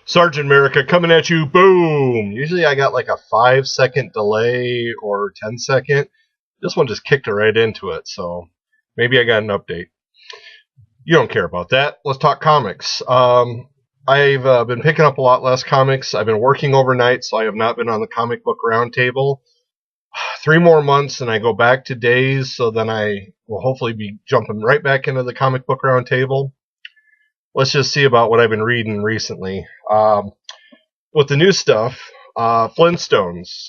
Sergeant America coming at you, boom! Usually I got like a 5-second delay or 10-second. This one just kicked it right into it, so maybe I got an update. You don't care about that. Let's talk comics. I've been picking up a lot less comics. I've been working overnight, so I have not been on the comic book roundtable. 3 more months and I go back to days, so then I will hopefully be jumping right back into the comic book roundtable. Let's just see about what I've been reading recently. With the new stuff, Flintstones.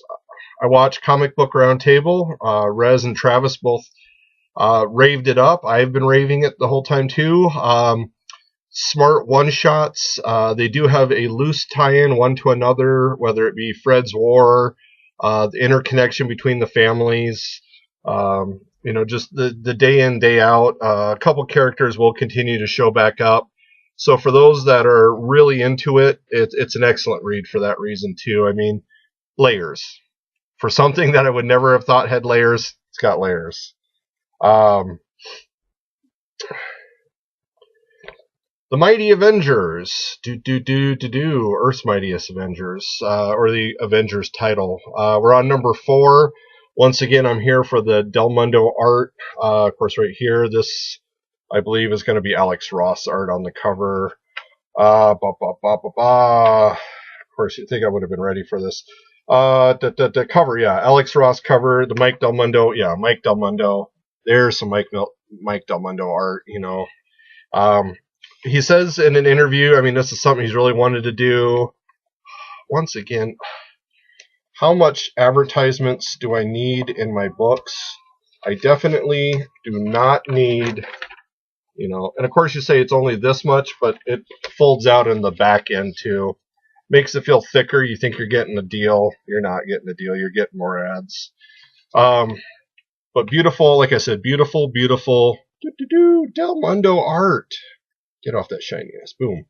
I watched Comic Book Roundtable. Rez and Travis both raved it up. I've been raving it the whole time too. Smart one-shots. They do have a loose tie-in one to another, whether it be Fred's War, the interconnection between the families, just the day in, day out. A couple characters will continue to show back up. So for those that are really into it, it's an excellent read for that reason too. I mean, layers. For something that I would never have thought had layers, it's got layers. The Mighty Avengers, Earth's Mightiest Avengers, or the Avengers title. We're on number 4. Once again, I'm here for the Del Mundo art. Of course, right here, this, I believe, is going to be Alex Ross art on the cover. Of course, you'd think I would have been ready for this. The cover, yeah, Alex Ross cover, the Mike Del Mundo, yeah, Mike Del Mundo. There's some Mike Del Mundo art, He says in an interview, I mean, this is something he's really wanted to do. Once again, how much advertisements do I need in my books? I definitely do not need, and of course you say it's only this much, but it folds out in the back end too. Makes it feel thicker. You think you're getting a deal. You're not getting a deal. You're getting more ads. But beautiful, like I said, beautiful Del Mundo art. Get off that shininess. Boom.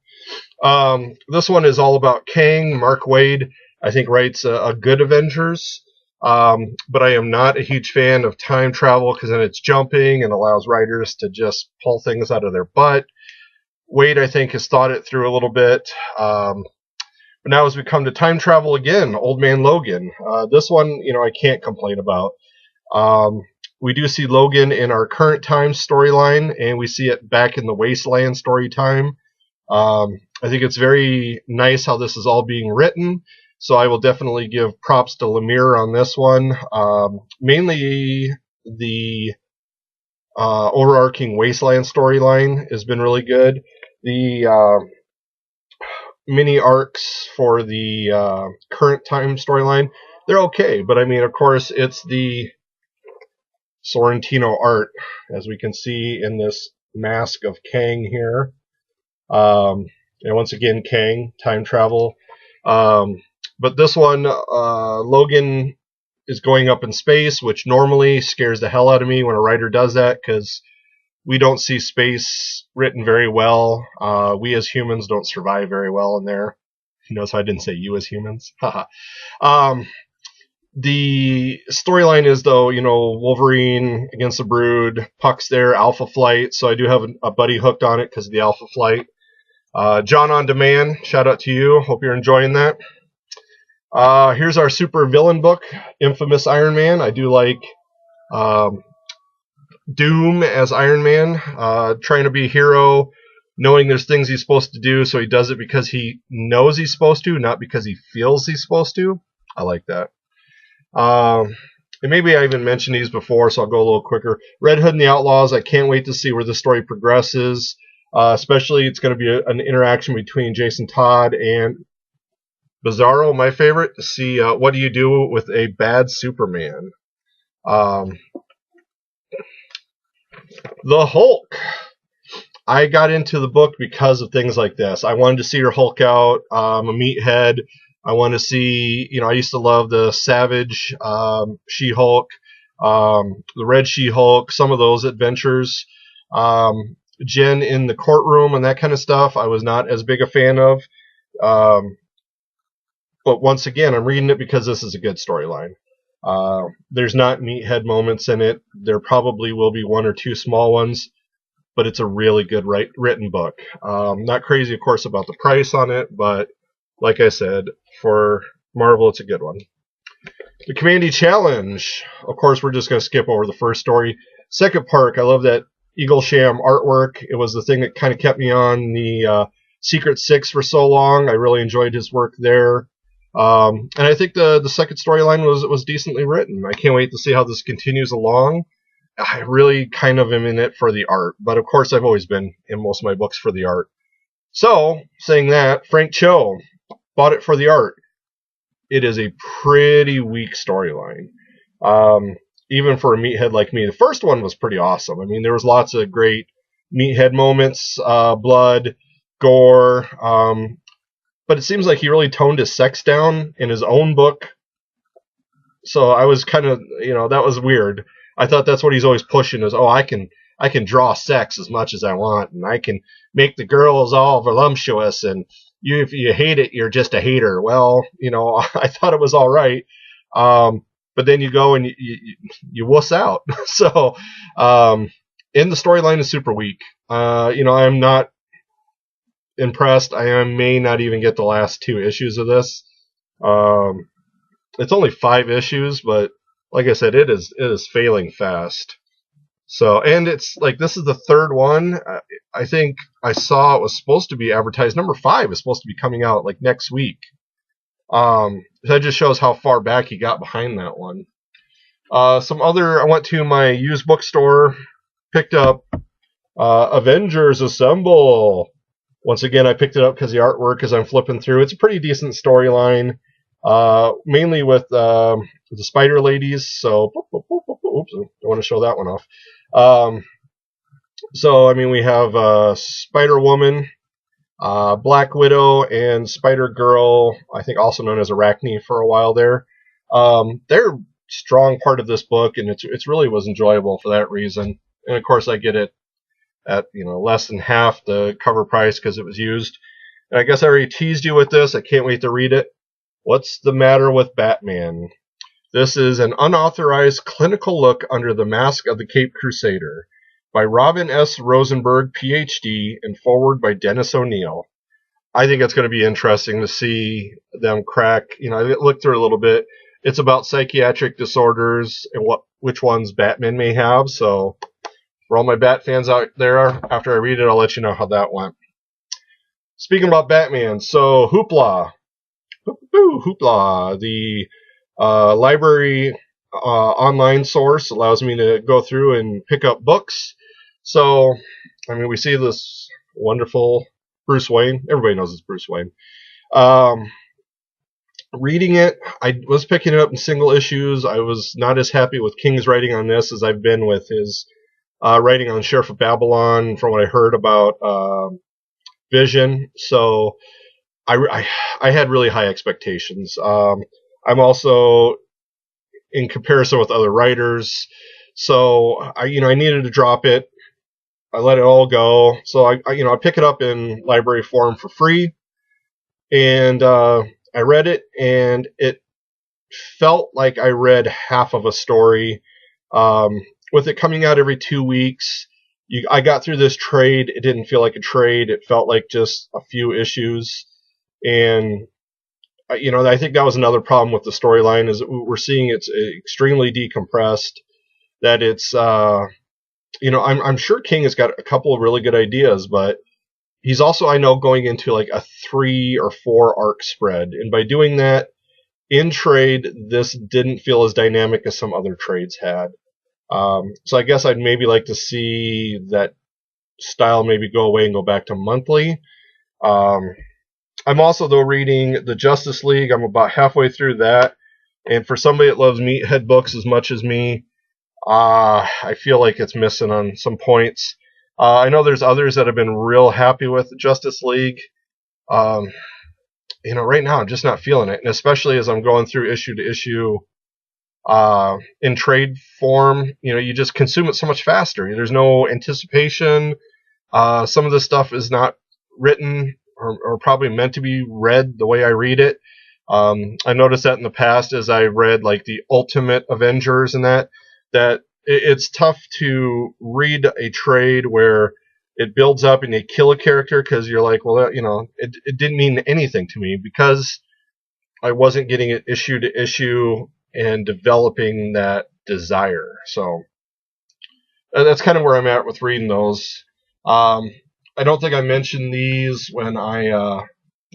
This one is all about Kang. Mark Waid, I think, writes a good Avengers. But I am not a huge fan of time travel because then it's jumping and allows writers to just pull things out of their butt. Waid, I think, has thought it through a little bit. But now as we come to time travel again, Old Man Logan. This one, I can't complain about. We do see Logan in our current time storyline, and we see it back in the Wasteland story time. I think it's very nice how this is all being written, so I will definitely give props to Lemire on this one. Mainly the overarching Wasteland storyline has been really good. The mini arcs for the current time storyline, they're okay, but I mean, of course, it's the Sorrentino art, as we can see in this mask of Kang here. And once again, Kang, time travel. But this one, Logan is going up in space, which normally scares the hell out of me when a writer does that, because we don't see space written very well. We as humans don't survive very well in there. Notice I didn't say you as humans. The storyline is, though, Wolverine against the Brood, Puck's there, Alpha Flight, so I do have a buddy hooked on it because of the Alpha Flight. John on Demand, shout out to you. Hope you're enjoying that. Here's our super villain book, Infamous Iron Man. I do like Doom as Iron Man, trying to be a hero, knowing there's things he's supposed to do, so he does it because he knows he's supposed to, not because he feels he's supposed to. I like that. And maybe I even mentioned these before, so I'll go a little quicker. Red Hood and the Outlaws, I can't wait to see where the story progresses. Especially, it's going to be an interaction between Jason Todd and Bizarro, my favorite, to see what do you do with a bad Superman. The Hulk. I got into the book because of things like this. I wanted to see her Hulk out. I'm a meathead. I want to see, I used to love the Savage She-Hulk, the Red She-Hulk, some of those adventures. Jen in the courtroom and that kind of stuff, I was not as big a fan of. But once again, I'm reading it because this is a good storyline. There's not meathead moments in it. There probably will be 1 or 2 small ones, but it's a really good written book. Not crazy, of course, about the price on it, but like I said, for Marvel, it's a good one. The Community Challenge. Of course, we're just going to skip over the first story. Second Park, I love that Eaglesham artwork. It was the thing that kind of kept me on the Secret Six for so long. I really enjoyed his work there. And I think the second storyline was decently written. I can't wait to see how this continues along. I really kind of am in it for the art, but of course I've always been in most of my books for the art. So, saying that, Frank Cho bought it for the art. It is a pretty weak storyline. Even for a meathead like me. The first one was pretty awesome. I mean, there was lots of great meathead moments, blood, gore, but it seems like he really toned his sex down in his own book. So I was kind of, that was weird. I thought that's what he's always pushing is, I can draw sex as much as I want, and I can make the girls all voluptuous, and if you hate it, you're just a hater. Well, I thought it was all right. But then you go and you wuss out. So, and the storyline is super weak. I'm not impressed. I may not even get the last 2 issues of this. It's only 5 issues, but like I said, it is failing fast. So, and it's like this is the 3rd one. I think I saw it was supposed to be advertised. Number 5 is supposed to be coming out like next week. That just shows how far back he got behind that one. I went to my used bookstore, picked up Avengers Assemble. Once again, I picked it up because the artwork, as I'm flipping through, it's a pretty decent storyline, mainly with the Spider Ladies. So, oops, I don't want to show that one off. So, I mean, we have Spider Woman, Black Widow, and Spider Girl, I think also known as Arachne for a while there. They're a strong part of this book, and it's really was enjoyable for that reason. And of course, I get it at less than half the cover price because it was used. And I guess I already teased you with this. I can't wait to read it. What's the Matter with Batman? This is an unauthorized clinical look under the mask of the Caped Crusader by Robin S. Rosenberg, Ph.D., and forward by Dennis O'Neil. I think it's going to be interesting to see them crack. I looked through it a little bit. It's about psychiatric disorders and which ones Batman may have. So for all my Bat fans out there, after I read it, I'll let you know how that went. Speaking about Batman, so Hoopla, the library online source allows me to go through and pick up books. So, I mean, we see this wonderful Bruce Wayne. Everybody knows it's Bruce Wayne. Reading it, I was picking it up in single issues. I was not as happy with King's writing on this as I've been with his writing on Sheriff of Babylon from what I heard about Vision. So I had really high expectations. I'm also in comparison with other writers, so I needed to drop it. I let it all go. So I pick it up in library form for free, and I read it, and it felt like I read half of a story. With it coming out every 2 weeks, I got through this trade. It didn't feel like a trade. It felt like just a few issues, and I think that was another problem with the storyline is we're seeing it's extremely decompressed. That it's I'm sure King has got a couple of really good ideas, but he's also, I know, going into like a 3 or 4 arc spread. And by doing that in trade, this didn't feel as dynamic as some other trades had. So I guess I'd maybe like to see that style maybe go away and go back to monthly. I'm also, though, reading the Justice League. I'm about halfway through that. And for somebody that loves meathead books as much as me, I feel like it's missing on some points. I know there's others that have been real happy with Justice League. Right now I'm just not feeling it, and especially as I'm going through issue to issue in trade form, you just consume it so much faster. There's no anticipation. Some of this stuff is not written or probably meant to be read the way I read it. I noticed that in the past as I read like the Ultimate Avengers and that it's tough to read a trade where it builds up and you kill a character because you're like, well, you know, it didn't mean anything to me because I wasn't getting it issue to issue and developing that desire. So that's kind of where I'm at with reading those. I don't think I mentioned these when I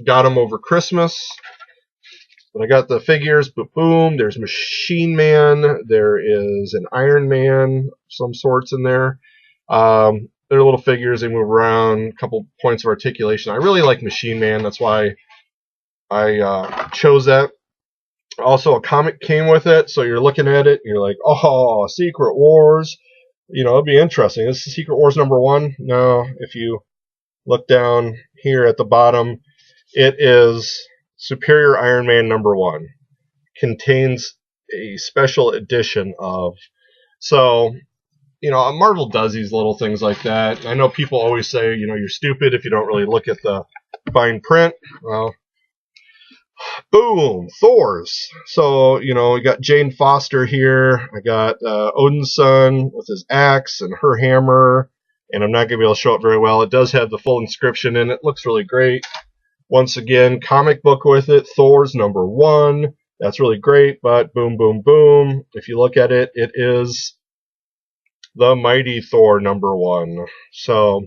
got them over Christmas. But I got the figures, but boom, there's Machine Man, there is an Iron Man, some sorts in there. They're little figures, they move around, a couple points of articulation. I really like Machine Man, that's why I chose that. Also, a comic came with it, so you're looking at it, and you're like, oh, Secret Wars. You know, it'll be interesting. This is Secret Wars #1. No, if you look down here at the bottom, it is Superior Iron Man #1. Contains a special edition of. So, you know, Marvel does these little things like that. And I know people always say, you know, you're stupid if you don't really look at the fine print. Well, boom, Thor's. So, you know, we got Jane Foster here. I got Odin's son with his axe and her hammer. And I'm not going to be able to show it very well. It does have the full inscription in it. Looks really great. Once again, comic book with it. Thor's #1. That's really great. But boom, boom, boom. If you look at it, it is the Mighty Thor #1. So,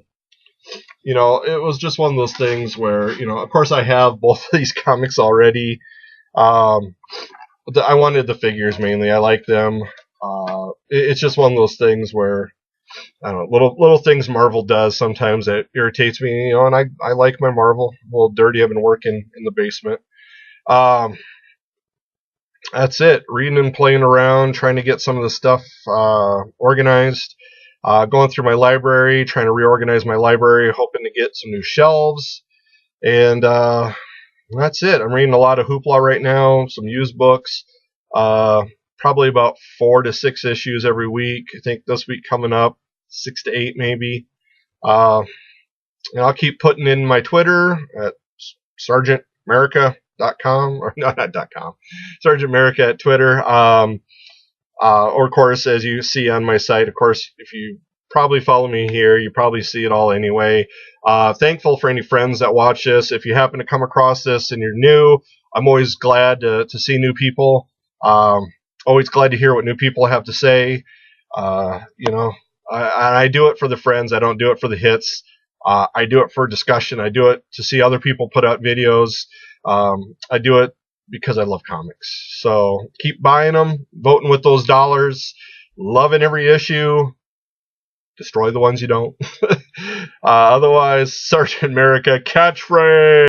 you know, it was just one of those things where, you know, of course I have both of these comics already. I wanted the figures mainly. I like them. It's just one of those things where, I don't know, little things Marvel does sometimes that irritates me, you know, and I like my Marvel. A little dirty. I've been working in the basement. That's it. Reading and playing around, trying to get some of the stuff organized. Going through my library, trying to reorganize my library, hoping to get some new shelves. And that's it. I'm reading a lot of Hoopla right now, some used books. Probably about 4 to 6 issues every week. I think this week coming up, 6 to 8 maybe. And I'll keep putting in my Twitter at sergeantamerica.com, or no, not .com, Sergeant America at Twitter. Or, of course, as you see on my site, of course, if you probably follow me here, you probably see it all anyway. Thankful for any friends that watch this. If you happen to come across this and you're new, I'm always glad to see new people. Always glad to hear what new people have to say. You know, I do it for the friends. I don't do it for the hits. I do it for discussion. I do it to see other people put out videos. I do it because I love comics. So keep buying them, voting with those dollars, loving every issue. Destroy the ones you don't. Otherwise, Sergeant America, catchphrase.